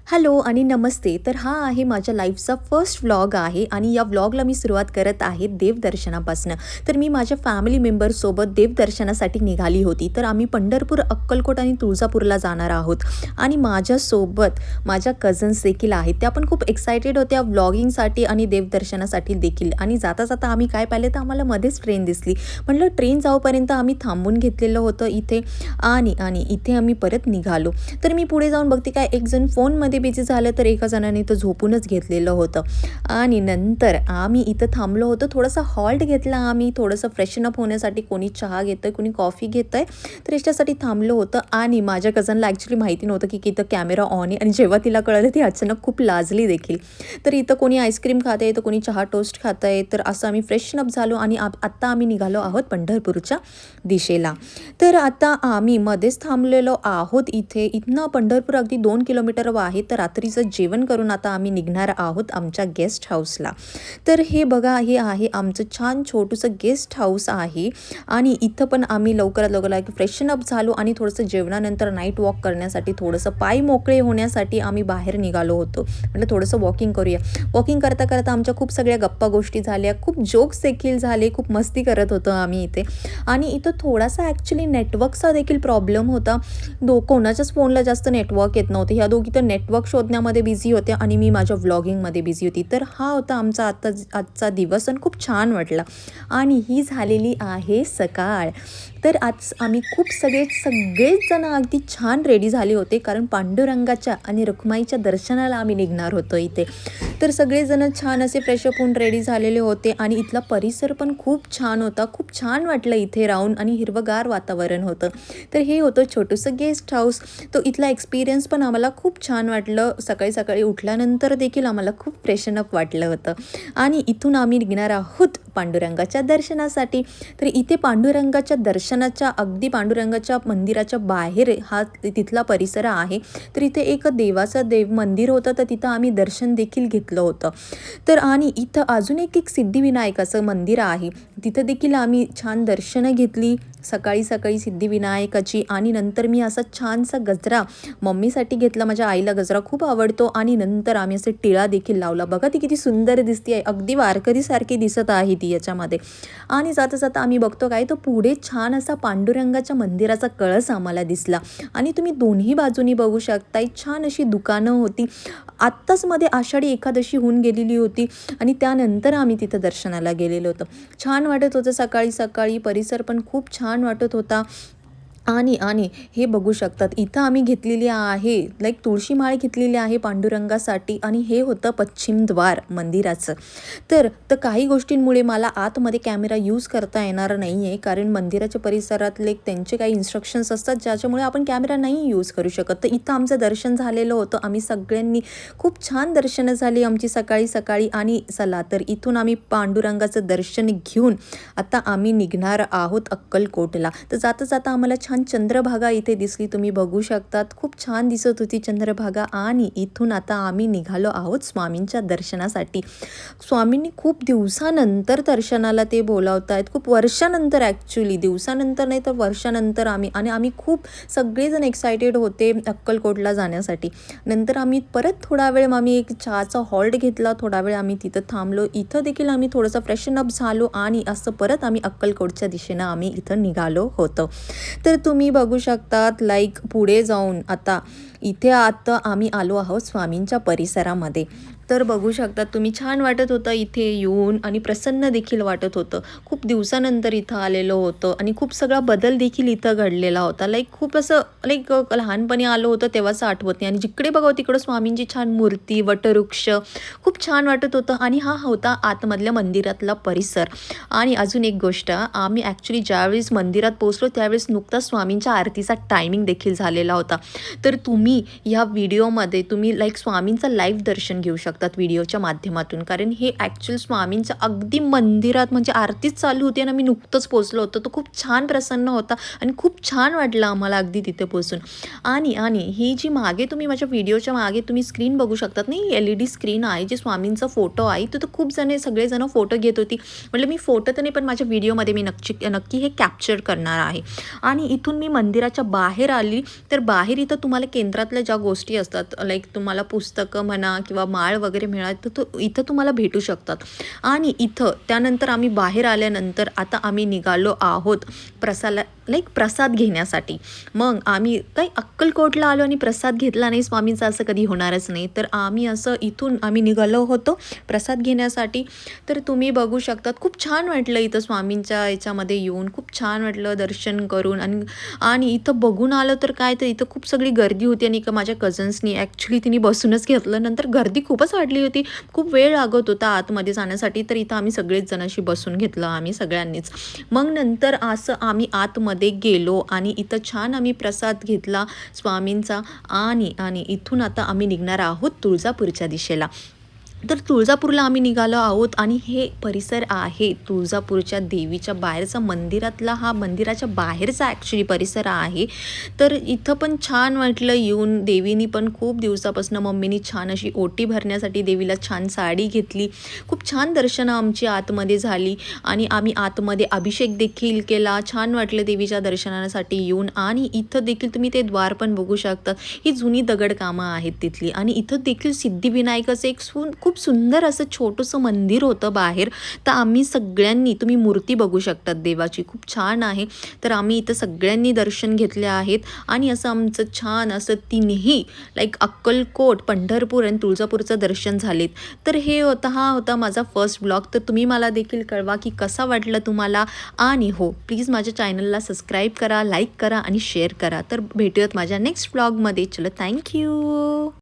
Hello आणि नमस्ते. तर हा आहे माझ्या लाईफचा फर्स्ट व्लॉग आहे आणि या व्लॉगला मी सुरुवात करत आहे देवदर्शनापासून. तर मी माझ्या फॅमिली मेंबर्ससोबत देवदर्शनासाठी निघाली होती. तर आम्ही पंढरपूर, अक्कलकोट आणि तुळजापूरला जाणार आहोत आणि माझ्यासोबत माझ्या कझन्स देखील आहेत. त्या पण खूप एक्सायटेड होत्या व्लॉगिंगसाठी आणि देवदर्शनासाठी देखील. आणि जाता-जाता आम्ही काय पाहिलं तर आम्हाला मध्येच ट्रेन दिसली. म्हटलं ट्रेन जाऊपर्यंत आम्ही थांबून घेतलेलं होतं इथे आणि इथे आम्ही परत निघालो. तर मी पुढे जाऊन बघते काय एक जण फोनमध्ये बिझी झालं, तर एका जणाने तर झोपूनच घेतलेलं होतं. आणि नंतर आम्ही इथं थांबलो होतो. थोडासा हॉल्ट घेतला आम्ही, थोडंसं फ्रेशन अप होण्यासाठी. कोणी चहा घेतंय, कोणी कॉफी घेतंय, तर याच्यासाठी थांबलो होतं. आणि माझ्या कझनला ॲक्च्युली माहिती नव्हतं की इथं कॅमेरा ऑन आहे आणि जेव्हा तिला कळलं ती अचानक खूप लाजली देखील. तर इथं कोणी आईस्क्रीम खात आहे, तर कोणी चहा टोस्ट खात आहे. तर असं आम्ही फ्रेशन अप झालो आणि आत्ता आम्ही निघालो आहोत पंढरपूरच्या दिशेला. तर आता आम्ही मध्येच थांबलेलो आहोत इथे. इथनं पंढरपूर अगदी 2 किलोमीटर आहे. तर रात्रीचं जेवण करून आता आम्ही निघणार आहोत आमच्या गेस्ट हाऊसला. तर हे बघा, हे आहे आमचं छान छोटंसं गेस्ट हाऊस आहे. आणि इथं पण आम्ही लवकरात लवकर फ्रेशन अप झालो आणि थोडंसं जेवणानंतर नाईट वॉक करण्यासाठी, थोडंसं पाय मोकळे होण्यासाठी आम्ही बाहेर निघालो होतो. म्हटलं थोडंसं वॉकिंग करूया. वॉकिंग करता करता आमच्या खूप सगळ्या गप्पा गोष्टी झाल्या, खूप जोक्स देखील झाले, खूप मस्ती करत होतो आम्ही इथे. आणि इथं थोडासा ॲक्च्युली नेटवर्कचा देखील प्रॉब्लेम होता. कोणाच्याच फोनला जास्त नेटवर्क येत नव्हते. ह्या दोघी तर नेटवर्क शोधण्यामध्ये बिझी होत्या आणि मी माझ्या व्लॉगिंगमध्ये बिझी होती. तर हा होता आमचा आजचा दिवस आणि खूप छान वाटला. आणि ही झालेली आहे सकाळ. तर आज आम्ही खूप सगळेच जण अगदी छान रेडी झाले होते, कारण पांडुरंगाच्या आणि रखुमाईच्या दर्शनाला आम्ही निघणार होतो इथे. तर सगळेजण छान असे फ्रेशअप होऊन रेडी झालेले होते आणि इथला परिसर पण खूप छान होता. खूप छान वाटलं इथे राहून आणि हिरवंगार वातावरण होतं. तर हे होतं छोटंसं गेस्ट हाऊस. तो इथला एक्सपिरियन्स पण आम्हाला खूप छान वाटलं. सकाळी सकाळी उठल्यानंतर देखील आम्हाला खूप फ्रेशन अप वाटलं होतं. आणि इथून आम्ही निघणार आहोत पांडुरंगाच्या दर्शनासाठी. तर इथे पांडुरंगाच्या दर्शनाच्या अगदी पांडुरंगाच्या मंदिराच्या बाहेर हा तिथला परिसर आहे. तर इथे एक देवाचं मंदिर होतं, तर तिथं आम्ही दर्शन देखील घेतलं होतं. तर आणि इथं अजून एक सिद्धिविनायकाचं मंदिर आहे. तिथं देखील आम्ही छान दर्शनं घेतली सकाळी सकाळी सिद्धिविनायकाची. आणि नंतर मी असा छानसा गजरा मम्मीसाठी घेतला. माझ्या आईला गजरा खूप आवडतो. आणि नंतर आम्ही असे टिळा देखील लावला. बघा ती किती सुंदर दिसते आहे, अगदी वारकरीसारखी दिसत आहे ती याच्यामध्ये. आणि जाता जाता आम्ही बघतो काय, तो पुढे छान असा पांडुरंगाच्या मंदिराचा कळस आम्हाला दिसला. आणि तुम्ही दोन्ही बाजूनी बघू शकताय छान अशी दुकानं होती. आत्ताच मध्ये आषाढी एकादशी होऊन गेलेली होती आणि त्यानंतर आम्ही तिथं दर्शनाला गेलेलो होतो. छान वाटत होतं सकाळी सकाळी. परिसर पण खूप छान वाटत होता. आणि हे बघू शकतात इथं आम्ही घेतलेली आहे तुळशी माळ घेतलेली आहे पांडुरंगासाठी. आणि हे होतं पश्चिम द्वार मंदिराचं. तर काही गोष्टींमुळे मला आतमध्ये कॅमेरा यूज करता येणार नाही आहे, कारण मंदिराच्या परिसरात त्यांचे काही इन्स्ट्रक्शन्स असतात ज्याच्यामुळे आपण कॅमेरा नाही यूज करू शकत. तर इथं आमचं दर्शन झालेलं होतं. आम्ही सगळ्यांनी खूप छान दर्शनं झाली आमची सकाळी सकाळी. आणि चला तर इथून आम्ही पांडुरंगाचं दर्शन घेऊन आता आम्ही निघणार आहोत अक्कलकोटला. तर जाता जाता आम्हाला छान चंद्रभागा इथे दिसली, तुम्ही बघू शकतात. खूप छान दिसत होती चंद्रभागा. आणि इथून आता आम्ही निघालो आहोत स्वामींच्या दर्शनासाठी. स्वामींनी खूप दिवसानंतर दर्शनाला ते बोलावत आहेत, खूप वर्षानंतर, ॲक्च्युली दिवसानंतर नाही तर वर्षानंतर आम्ही खूप सगळेजण एक्सायटेड होते अक्कलकोटला जाण्यासाठी. नंतर आम्ही परत थोडा वेळ आम्ही एक चहाचा हॉल्ट घेतला. थोडा वेळ आम्ही तिथं थांबलो. इथं देखील आम्ही थोडंसं फ्रेशन अप झालो आणि असं परत आम्ही अक्कलकोटच्या दिशेनं आम्ही इथं निघालो होतो. तर तुम्ही बघू शकतात पुढे जाऊन आता आम्ही आलो आहोत स्वामींच्या परिसरामध्ये. तर बघू शकतात तुम्ही, छान वाटत होतं इथे येऊन आणि प्रसन्न देखील वाटत होतं. खूप दिवसानंतर इथं आलेलो होतं आणि खूप सगळा बदल देखील इथं घडलेला होता. खूप असं लहानपणी आलो होतं तेव्हाच आठवत नाही. आणि जिकडे बघावं तिकडं स्वामींची छान मूर्ती, वटवृक्ष खूप छान वाटत होतं. आणि हा होता आतमधल्या मंदिरातला परिसर. आणि अजून एक गोष्ट, आम्ही ॲक्च्युली ज्यावेळेस मंदिरात पोहोचलो त्यावेळेस नुकताच स्वामींच्या आरतीचा टायमिंग देखील झालेला होता. तर तुम्ही ह्या व्हिडिओमध्ये तुम्ही स्वामींचं लाईव्ह दर्शन घेऊ शकता. शकतात व्हिडिओच्या माध्यमातून, कारण हे ॲक्च्युअल स्वामींचं अगदी मंदिरात म्हणजे आरतीच चालू होती आणि आम्ही नुकतंच पोहोचलो होतो. तो खूप छान प्रसन्न होता आणि खूप छान वाटलं आम्हाला अगदी तिथे पोहोचून. आणि ही जी मागे तुम्ही माझ्या व्हिडिओच्या मागे तुम्ही स्क्रीन बघू शकतात नाही, LED स्क्रीन आहे, जे स्वामींचा फोटो आहे. तर खूप सगळेजण फोटो घेत होती. म्हटलं मी फोटो तर नाही, पण माझ्या व्हिडिओमध्ये मी नक्की हे कॅप्चर करणार आहे. आणि इथून मी मंदिराच्या बाहेर आली, तर बाहेर इथं तुम्हाला केंद्रातल्या ज्या गोष्टी असतात, लाईक तुम्हाला पुस्तकं म्हणा किंवा माळ वगैरे मिळालं तर इथं तुम्हाला भेटू शकतात. आणि इथं त्यानंतर आम्ही बाहेर आल्यानंतर आता आम्ही निघालो आहोत प्रसाद घेण्यासाठी. मग आम्ही काही अक्कलकोटला आलो आणि प्रसाद घेतला नाही स्वामींचा, असं कधी होणारच नाही. तर इथून आम्ही निघालो होतो प्रसाद घेण्यासाठी. तर तुम्ही बघू शकतात, खूप छान वाटलं इथं स्वामींच्या याच्यामध्ये येऊन, खूप छान वाटलं दर्शन करून. आणि इथं बघून आलं तर काय, तर इथं खूप सगळी गर्दी होती आणि माझ्या कझन्सनी ॲक्च्युली तिने बसूनच घेतलं. नंतर गर्दी खूपच वाढली होती, खूप वेळ लागत होता आतमध्ये जाण्यासाठी. तर इथं आम्ही सगळेच जण अशी बसून घेतलं आम्ही सगळ्यांनीच. मग नंतर असं आम्ही आतमध्ये गेलो आणि इथं छान आम्ही प्रसाद घेतला स्वामींचा. आणि इथून आता आम्ही निघणार आहोत तुळजापूरच्या दिशेला. तर तुळजापूरला आम्ही निघालो आहोत आणि हे परिसर आहे तुळजापूरच्या देवीच्या बाहेरचा, मंदिराच्या बाहेरचा ॲक्च्युली परिसर आहे. तर इथं पण छान वाटलं येऊन. देवीनी पण खूप दिवसापासून मम्मीनी छान अशी ओटी भरण्यासाठी देवीला छान साडी घेतली. खूप छान दर्शनं आमची आतमध्ये झाली आणि आम्ही आतमध्ये अभिषेक देखील केला. छान वाटलं देवीच्या दर्शनासाठी येऊन. आणि इथं देखील तुम्ही ते द्वार पण बघू शकतात. ही जुनी दगडकामं आहेत तिथली. आणि इथं देखील सिद्धिविनायकाचं खूप सुंदर असं छोटंसं मंदिर होतं बाहेर. तर आम्ही सगळ्यांनी, तुम्ही मूर्ती बघू शकतात देवाची, खूप छान आहे. तर आम्ही इथं सगळ्यांनी दर्शन घेतले आहेत आणि असं आमचं छान असं तिन्ही लाईक अक्कलकोट, पंढरपूर आणि तुळजापूरचं दर्शन झालेत. तर हा होता माझा फर्स्ट ब्लॉग. तर तुम्ही मला देखील कळवा की कसा वाटलं तुम्हाला. आणि हो, प्लीज माझ्या चॅनलला सबस्क्राईब करा, लाईक करा आणि शेअर करा. तर भेटूयात माझ्या नेक्स्ट ब्लॉगमध्ये. चलो, थँक्यू.